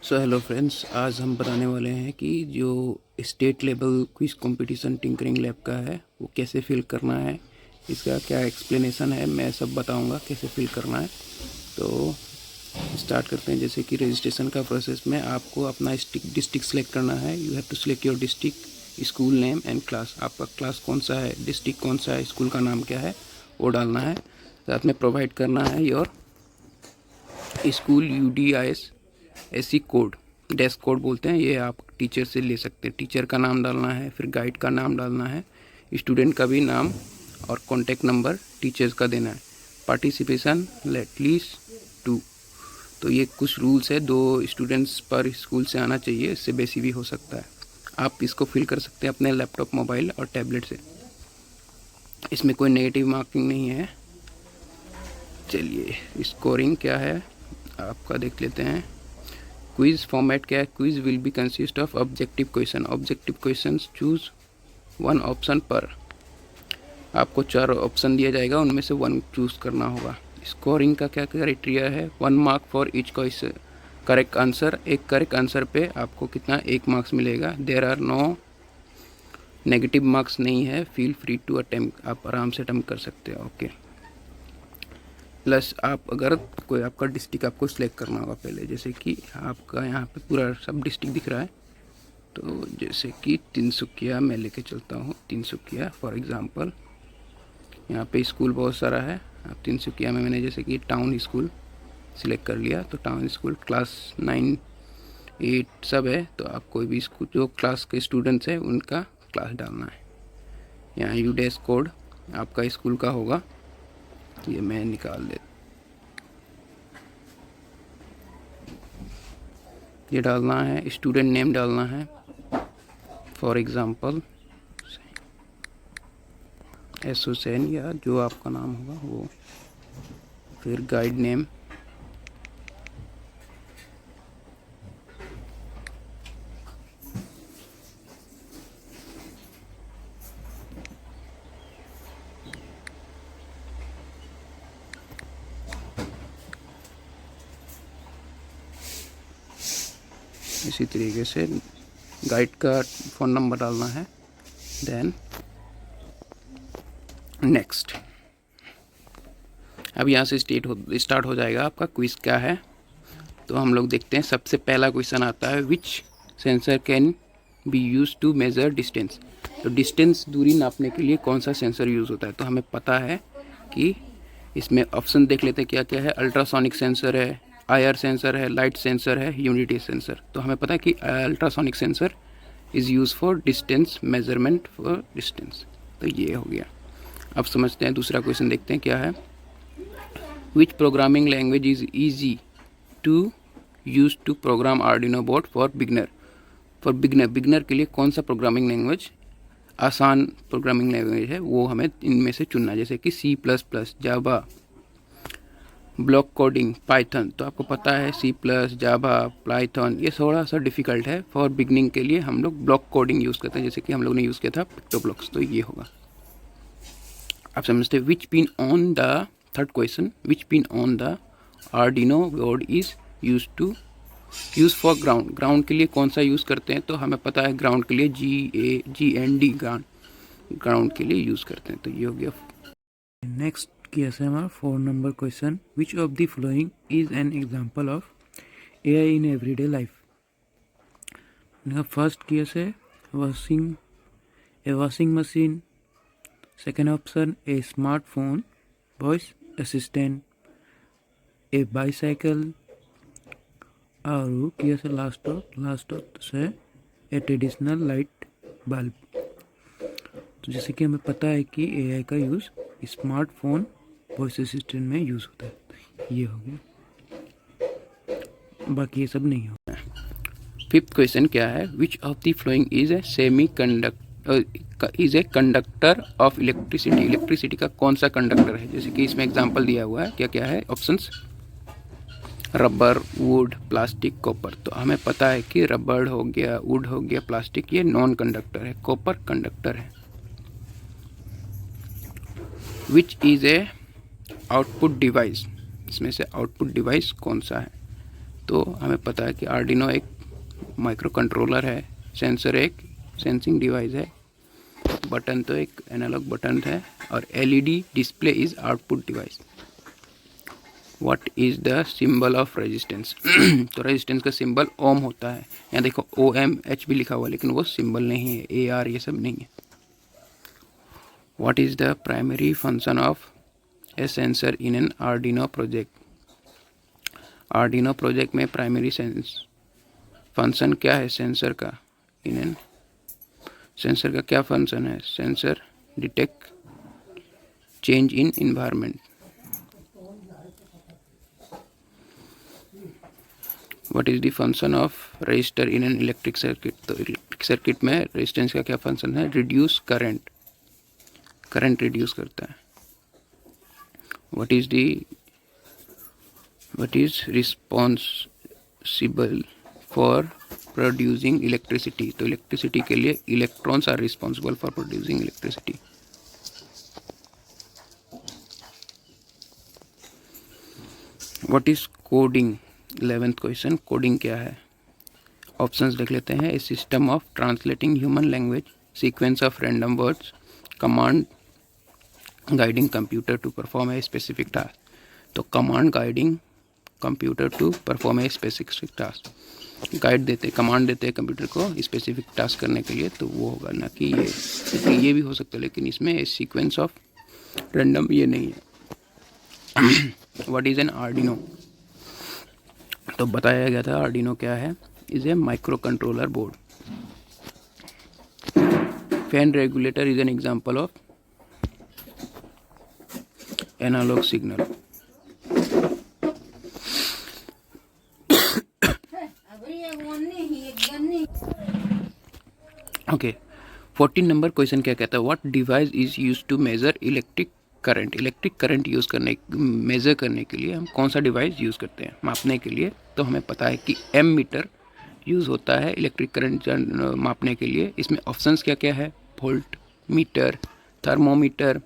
So hello friends, आज हम बताने वाले हैं कि जो state level quiz competition tinkering lab का है वो कैसे फिल करना है, इसका क्या एक्सप्लेनेशन है, मैं सब बताऊंगा कैसे फिल करना है। तो स्टार्ट करते हैं। जैसे कि रजिस्ट्रेशन का प्रोसेस में आपको अपना डिस्ट्रिक्ट सेलेक्ट करना है। You have to select your district, school name and class. आपका क्लास कौन सा है, डिस्ट्रिक्ट कौन सा है, स्कूल का नाम क्या है, वो डालना है। साथ में प्रोवाइड करना है योर स्कूल UDIS ऐसी कोड, डेस्क कोड बोलते हैं, ये आप टीचर से ले सकते हैं। टीचर का नाम डालना है, फिर गाइड का नाम डालना है, स्टूडेंट का भी नाम और कॉन्टैक्ट नंबर टीचर्स का देना है। Participation at least 2। तो ये कुछ रूल्स है, 2 स्टूडेंट्स पर स्कूल से आना चाहिए, इससे बेसी भी हो सकता है। आप इसको फिल कर सकते हैं अपने लैपटॉप, मोबाइल और टैबलेट से। इसमें कोई नेगेटिव मार्किंग नहीं है। चलिए स्कोरिंग क्या है आपका देख लेते हैं। क्विज फॉर्मेट क्या है, quiz will be consist of objective question. Objective question choose 1 option पर। आपको 4 ऑप्शन दिया जाएगा, उनमें से 1 चूज करना होगा। स्कोरिंग का क्या क्राइटेरिया है, 1 mark for each correct answer. एक करेक्ट आंसर पे आपको कितना, 1 मार्क्स मिलेगा। There are no negative marks नहीं है। फील फ्री टू अटेम्प्ट, आप आराम से अटेम्प्ट कर सकते हो। ओके। प्लस आप अगर कोई आपका डिस्ट्रिक्ट आपको सिलेक्ट करना होगा पहले, जैसे कि आपका यहाँ पे पूरा सब डिस्ट्रिक्ट दिख रहा है। तो जैसे कि तिनसुकिया मैं लेके चलता हूँ, तिनसुकिया फॉर एग्ज़ाम्पल। यहाँ पे स्कूल बहुत सारा है। अब तिनसुकिया में मैंने जैसे कि टाउन स्कूल सिलेक्ट कर लिया, तो टाउन स्कूल क्लास 9, 8 सब है। तो आप कोई भी स्कूल जो क्लास के स्टूडेंट्स हैं उनका क्लास डालना है। यहाँ UDIS कोड आपका स्कूल का होगा, ये मैं निकाल देता। ये डालना है, स्टूडेंट नेम डालना है, फॉर एग्ज़ाम्पल एस हुसैन या जो आपका नाम होगा वो। फिर गाइड नेम, इसी तरीके से गाइड का फ़ोन नंबर डालना है। Then next. अब यहाँ से स्टार्ट हो जाएगा आपका क्विज़ क्या है। तो हम लोग देखते हैं। सबसे पहला क्वेश्चन आता है, which sensor can be use to measure distance. तो डिस्टेंस, दूरी नापने के लिए कौन सा सेंसर यूज़ होता है। तो हमें पता है कि इसमें ऑप्शन देख लेते हैं क्या क्या है। अल्ट्रासोनिक सेंसर है, IR सेंसर है, लाइट सेंसर है, यूनिटी सेंसर। तो हमें पता है कि ultrasonic sensor is use for distance measurement for distance. तो ये हो गया। अब समझते हैं, दूसरा क्वेश्चन देखते हैं क्या है। Which programming language is easy to use to program Arduino board for beginner. Beginner के लिए कौन सा प्रोग्रामिंग लैंग्वेज आसान प्रोग्रामिंग लैंग्वेज है, वो हमें इनमें से चुनना। जैसे कि C++, Java, block coding, Python. तो आपको पता है C++, जावा, पाइथन ये थोड़ा सा डिफ़िकल्ट है। फॉर बिगनिंग के लिए हम लोग ब्लॉक कोडिंग यूज़ करते हैं, जैसे कि हम लोग ने यूज़ किया था पिक्टोब्लॉक्स। तो ये होगा। आप समझते हैं। Which pin on the, third question, which pin on the Arduino board is use for ground. Ground के लिए कौन सा यूज़ करते हैं। तो हमें पता है ग्राउंड के लिए GND ग्राउंड के लिए यूज़ करते हैं। तो ये हो गया। नेक्स्ट किया है हमारा 4 number question, which of the following is an example of AI in everyday life. First किया है washing machine. Second option A smartphone, voice assistant, A bicycle. और किया से लास्ट से ए ट्रेडिशनल लाइट बल्ब। तो जैसे कि हमें पता है कि AI का यूज़ स्मार्टफोन, वॉइस असिस्टेंट में यूज़ होता है। ये हो गया, बाकी ये सब नहीं होता है। फिफ्थ क्वेश्चन क्या है, which of the following is a conductor of electricity. Electricity का कौन सा कंडक्टर है। जैसे कि इसमें एग्जांपल दिया हुआ है, क्या क्या है options, rubber, would, plastic, copper. तो हमें पता है कि रबर हो गया, वुड हो गया, प्लास्टिक ये नॉन कंडक्टर है, कॉपर कंडक्टर है। Which is a output device. इसमें से आउटपुट डिवाइस कौन सा है। तो हमें पता है कि आर्डिनो एक माइक्रो कंट्रोलर है, सेंसर एक सेंसिंग डिवाइस है, बटन तो एक एनालॉग बटन है, और LED display is output device. What is the symbol of resistance? तो रेजिस्टेंस का सिंबल ओम होता है। यहाँ देखो OMH भी लिखा हुआ है, लेकिन वो सिंबल नहीं है, AR ये सब नहीं है। What is the primary function of A sensor in an Arduino project? Arduino project में प्राइमरी फंक्शन क्या है सेंसर का? इन एन सेंसर का क्या फंक्शन है? Sensor detect change in environment. What is the function of register in an electric circuit? तो electric circuit में resistance का क्या फंक्शन है? रिड्यूस करंट, करंट रिड्यूस करता है। What is responsible for producing electricity? तो इलेक्ट्रिसिटी के लिए electrons are responsible for producing electricity. What is coding? 11th question, coding क्या है? ऑप्शंस देख लेते हैं। A system of translating human language, sequence of random words, command guiding computer to perform a specific task. तो command guiding computer to perform a specific task, command देते हैं computer को specific task करने के लिए, तो वो होगा ना कि ये भी हो सकता है, लेकिन इसमें सीक्वेंस ऑफ रैंडम ये नहीं है। What is an Arduino? तो बताया गया था आर्डिनो क्या है, is a micro controller board. Fan regulator is an example of analog signal. Okay, 14 number question क्या कहता है? What device is use to measure electric current? Electric current use करने मेज़र करने के लिए हम कौन सा डिवाइस यूज़ करते हैं मापने के लिए? तो हमें पता है कि एम मीटर यूज़ होता है इलेक्ट्रिक करंट मापने के लिए। इसमें ऑप्शंस क्या क्या है? Voltmeter, thermometer,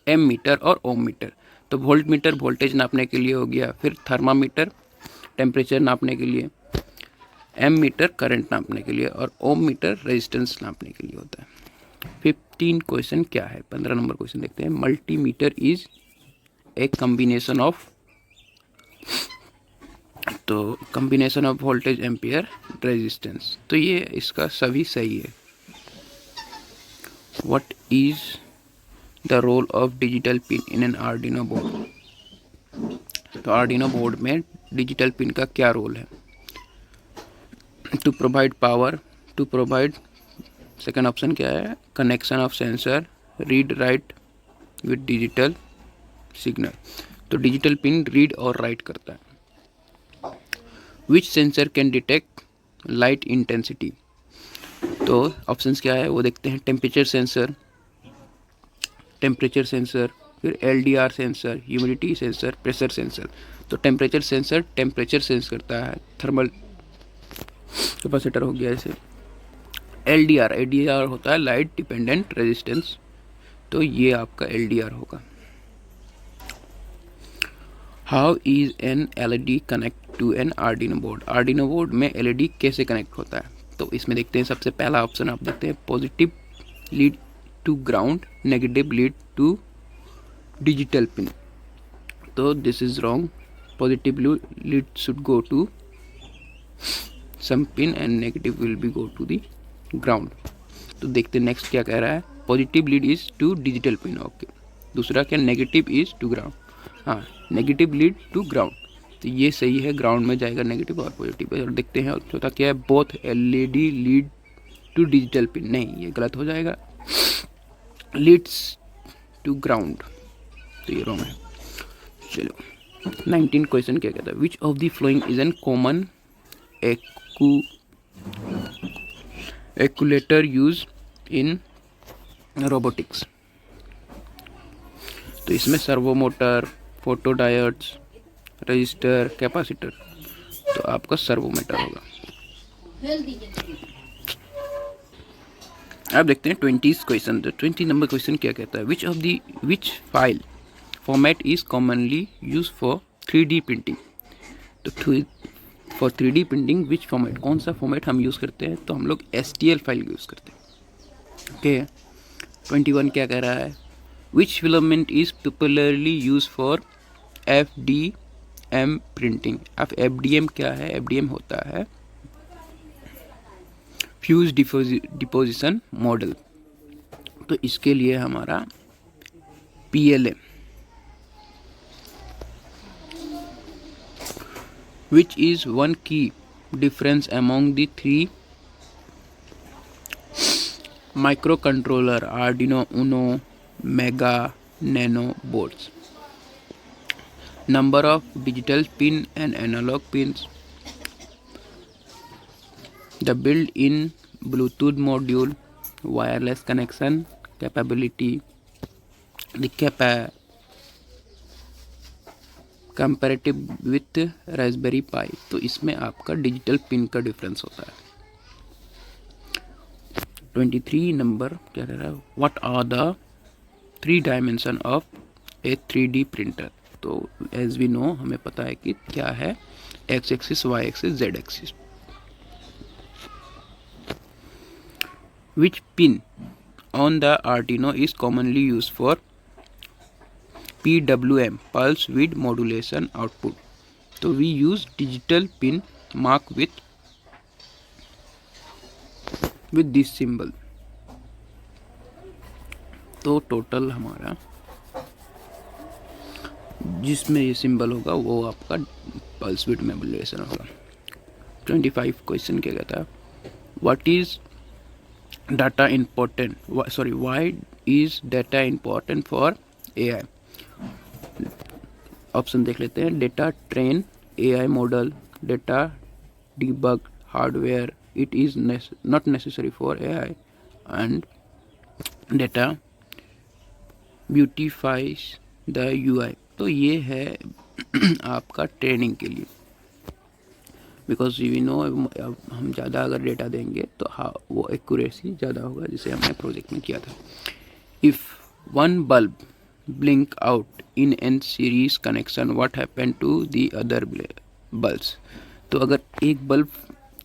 ammeter और ओम मीटर। तो वोल्ट मीटर वोल्टेज नापने के लिए हो गया, फिर थर्मामीटर टेम्परेचर नापने के लिए, एम मीटर करंट नापने के लिए, और ओम मीटर रेजिस्टेंस नापने के लिए होता है। 15 क्वेश्चन क्या है? 15 नंबर क्वेश्चन देखते हैं। Multimeter is a combination of, तो combination of voltage ampere resistance, तो ये इसका सभी सही है। What is the role of digital pin in an Arduino board? तो आर्डिनो बोर्ड में डिजिटल पिन का क्या रोल है? To provide power, to provide, second option क्या है? Connection of sensor, read write with digital signal. तो digital pin read और write करता है। Which sensor can detect light intensity? तो ऑप्शंस क्या है वो देखते हैं। टेम्परेचर सेंसर, फिर LDR sensor, humidity sensor, pressure sensor. तो टेम्परेचर सेंसर टेम्परेचर सेंस करता है, थर्मल कैपेसिटर हो गया ऐसे। LDR होता है लाइट डिपेंडेंट रेजिस्टेंस, तो ये आपका LDR होगा। How is an LED connect to an Arduino board? Arduino board में LED कैसे कनेक्ट होता है? तो इसमें देखते हैं। सबसे पहला ऑप्शन आप देखते हैं, positive lead to ground, negative lead to digital pin. तो this is wrong, positive lead should go to some pin and negative will be go to the ground. तो देखते हैं नेक्स्ट क्या कह रहा है। Positive lead is to digital pin, okay. दूसरा क्या? नेगेटिव इज टू ग्राउंड, हाँ, नेगेटिव लीड टू ग्राउंड, तो ये सही है, ग्राउंड में जाएगा नेगेटिव और पॉजिटिव। और देखते हैं चौथा क्या है? Both LED lead to digital pin, नहीं ये गलत हो जाएगा, लीड्स टू ग्राउंड, तो ये रॉन्ग है। चलो 19 क्वेश्चन क्या कहता है? Which of the following is an common actuator use in robotics? तो इसमें servo motor, photodiodes, resistor, capacitor, तो आपका सर्वोमीटर होगा। अब देखते हैं 20 क्वेश्चन। तो 20 नंबर क्वेश्चन क्या कहता है? Which file format is commonly use for 3D printing? तो for 3D printing which format, कौन सा फॉर्मेट हम यूज़ करते हैं, तो हम लोग STL फाइल यूज़ करते हैं। ओके 21 क्या कह रहा है, which filament is popularly use for FDM printing. अब FDM क्या है, FDM होता है फ्यूज डिपोजिशन मॉडल। तो इसके लिए हमारा PLM, which is one key difference among the three microcontroller Arduino Uno, Mega, Nano boards. Number of digital pin and analog pins, the built-in Bluetooth module, wireless connection capability, the comparative with Raspberry Pi. तो इसमें आपका digital pin का difference होता है। 23 number क्या कह रहा है, what are the 3 dimension of a 3D printer. तो एज वी नो हमें पता है कि क्या है, X axis, Y axis, Z axis. Which pin on the Arduino is commonly use for PWM, pulse width modulation output। तो we use digital pin mark with this symbol। तो total हमारा जिसमें ये सिंबल होगा वो आपका पल्स विड्थ मॉड्यूलेशन होगा। 25 question क्या कहता है, what is data important, sorry why is data important for AI। Option देख लेते हैं, data train AI model, data debug hardware, it is not necessary for AI, and data beautifies the UI। तो ये है आपका ट्रेनिंग के लिए, because we know अब हम ज़्यादा अगर डेटा देंगे तो हाँ वो एक्यूरेसी ज़्यादा होगा, जिसे हमने प्रोजेक्ट में किया था। If one bulb blink out in n series connection, what happen to the other bulbs। तो अगर एक बल्ब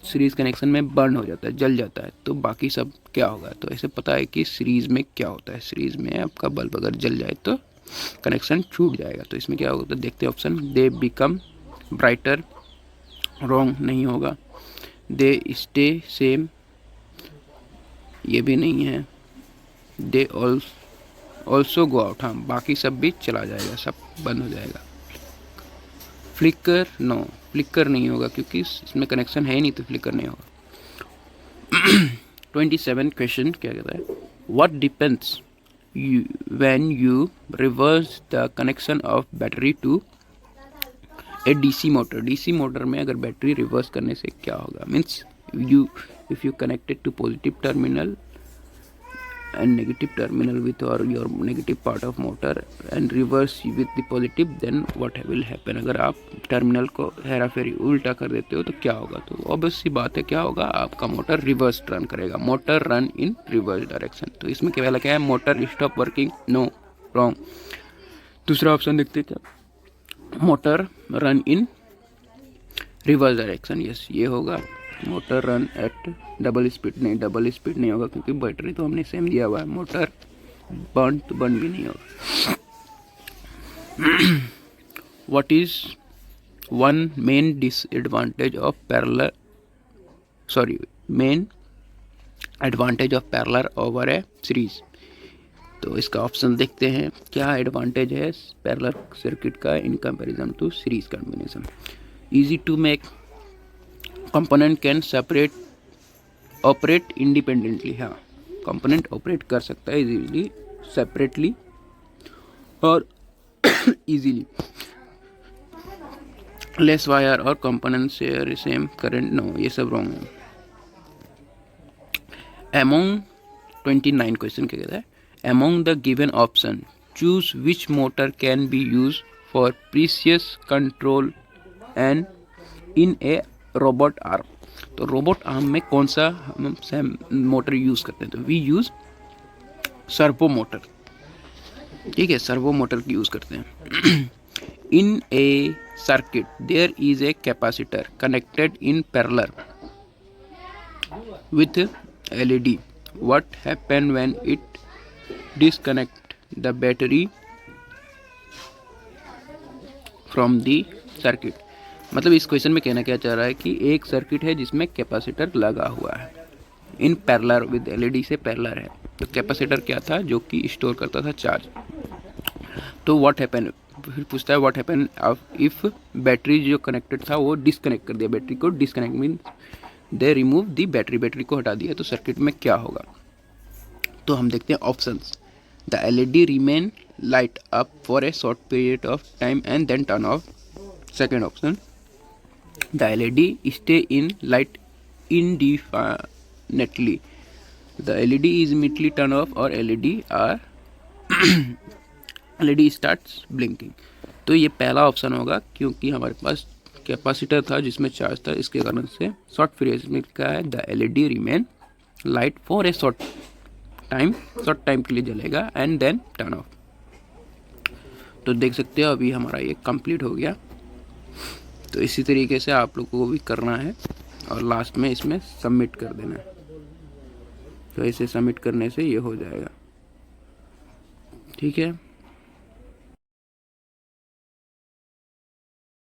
सीरीज कनेक्शन में बर्न हो जाता है, जल जाता है, तो बाकी सब क्या होगा। तो ऐसे पता है कि सीरीज में क्या होता है, सीरीज में आपका बल्ब अगर जल जाए तो कनेक्शन छूट जाएगा। तो इसमें क्या होगा, तो देखते हैं option, they become brighter, wrong नहीं होगा। दे स्टे सेम, ये भी नहीं है। दे ऑल्सो गो आउट, हाँ बाकी सब भी चला जाएगा, सब बंद हो जाएगा। फ्लिकर, नो फ्लिकर नहीं होगा क्योंकि इसमें कनेक्शन है ही नहीं, तो फ्लिकर नहीं होगा। 27 क्वेश्चन क्या कहता है, what depends when you reverse the connection of battery to a DC motor. DC motor में अगर बैटरी रिवर्स करने से क्या होगा, means you if you connected to positive terminal and negative terminal with or your negative part of motor and reverse with the positive, then what will happen। अगर आप terminal को हेरा फेरी उल्टा कर देते हो तो क्या होगा, तो ऑब्वियस सी बात है क्या होगा, आपका मोटर रिवर्स टर्न करेगा, motor run in reverse direction. तो इसमें केवल क्या है, motor stop working, no wrong. दूसरा ऑप्शन देखते हैं क्या, motor run in reverse direction, yes ये होगा। Motor run at double speed, नहीं डबल स्पीड नहीं होगा क्योंकि बैटरी तो हमने सेम दिया हुआ है। मोटर बर्न तो बर्न भी नहीं होगा। What is one main disadvantage of parallel, sorry main advantage of parallel over A series. तो इसका ऑप्शन देखते हैं, क्या एडवांटेज है पैरेलल सर्किट का in comparison to series combination. Easy to make, component can separate operate independently, हाँ component ऑपरेट कर सकता है इजीली सेपरेटली और इजीली। लेस वायर और component share same current, no ये सब रॉन्ग है। अमोंग 29 क्वेश्चन क्या कहता है, among the given option choose which motor can be use for precious control and in A robot arm. तो robot arm में कौन सा हम मोटर यूज करते हैं, तो वी यूज सर्वो मोटर, ठीक है सर्वो मोटर की यूज करते हैं। In a circuit there is a capacitor connected in parallel with LED. What happen when it disconnect the battery from the circuit? मतलब इस क्वेश्चन में कहना क्या चाह रहा है कि एक सर्किट है जिसमें कैपेसिटर लगा हुआ है, इन पैरेलल विद LED से पैरेलल है। तो कैपेसिटर क्या था, जो कि स्टोर करता था चार्ज। तो व्हाट हैपन, फिर पूछता है व्हाट हैपन इफ बैटरी जो कनेक्टेड था वो डिस्कनेक्ट कर दिया, बैटरी को disconnect mean they remove the battery, battery को हटा दिया, तो सर्किट में क्या होगा। तो हम देखते हैं options. The LED remain light up for a short period of time and then turn off. Second option, the LED stay in light indefinitely. The LED is immediately turned off or LED starts blinking. तो ये पहला option होगा, क्योंकि हमारे पास capacitor था जिसमें charge था, इसके कारण से शॉर्ट पीरियड में क्या है, the LED remain light for a short time के लिए जलेगा एंड देन टर्न ऑफ। तो देख सकते हो अभी हमारा ये कंप्लीट हो गया। तो इसी तरीके से आप लोगों को भी करना है और लास्ट में इसमें सबमिट कर देना है। तो इसे सबमिट करने से ये हो जाएगा, ठीक है।